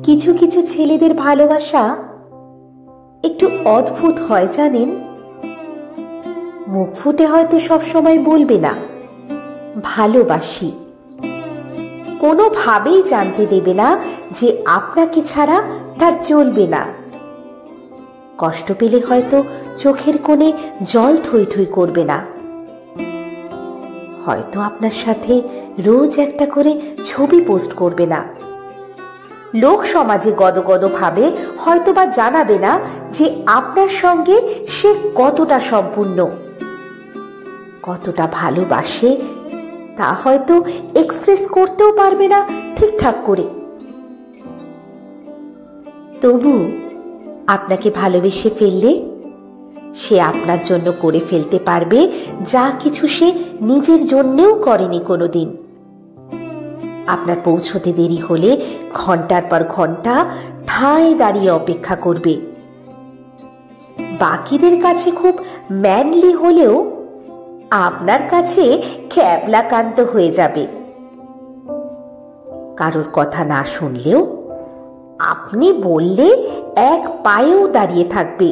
কিছু কিছু ছেলেদের ভালোবাসা একটু অদ্ভুত হয় জানেন। মুখ ফুটে হয়তো সব সময় বলবে না ভালোবাসি, কোনোভাবেই জানতে দেবে না যে আপনাকে ছাড়া তার চলবে না। কষ্ট পেলে হয়তো চোখের কোণে জল থই থই করবে না। হয়তো আপনার সাথে রোজ একটা করে ছবি পোস্ট করবে না। লোক সমাজে গদগদ ভাবে হয়তো বা জানাবে না যে আপনার সঙ্গে সে কতটা সম্পূর্ণ, কতটা ভালোবাসে তা হয়তো এক্সপ্রেস করতেও পারবে না ঠিকঠাক করে। তবু আপনাকে ভালোবেসে ফেললে সে আপনার জন্য করে ফেলতে পারবে যা কিছু সে নিজের জন্যেও করেনি কোনোদিন। আপনার পৌঁছতে দেরি হলে ঘন্টার পর ঘন্টা ঠায় দাঁড়িয়ে অপেক্ষা করবে। বাকিদের কাছে খুব ম্যানলি হলেও আপনার কাছে ক্যাবলাকান্ত হয়ে যাবে। কারোর কথা না শুনলেও আপনি বললে এক পায়েও দাঁড়িয়ে থাকবে।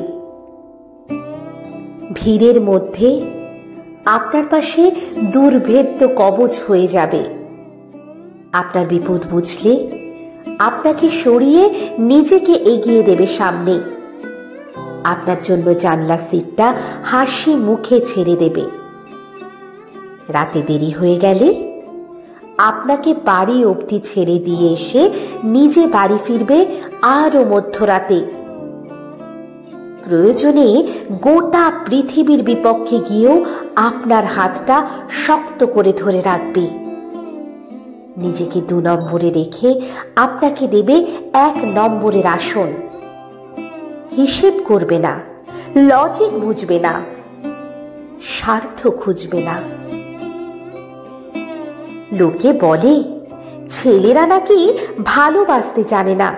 ভিড়ের মধ্যে আপনার পাশে দুর্ভেদ্য কবচ হয়ে যাবে। আপনার বিপদ বুঝলে আপনাকে সরিয়ে নিজেকে এগিয়ে দেবে সামনে। আপনার জন্য জানলা সিটটা হাসি মুখে ছেড়ে দেবে। রাতে দেরি হয়ে গেলে আপনাকে বাড়ি অবধি ছেড়ে দিয়ে এসে নিজে বাড়ি ফিরবে আরো মধ্যরাতে। প্রয়োজনে গোটা পৃথিবীর বিপক্ষে গিয়েও আপনার হাতটা শক্ত করে ধরে রাখবে। নিজেকে 2 নম্বরে রেখে আপনাকে দেবে 1 নম্বরের আসন। হিসেব করবে না, লজিক বুঝবে না, স্বার্থ খুঁজবে না। লোকে বলে ছেলেরা নাকি ভালোবাসতে জানে না।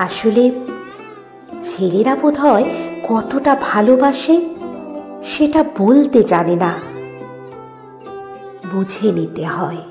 আসলে ছেলেরা বোধহয় কতটা ভালোবাসে সেটা বলতে জানে না, বুঝে নিতে হয়।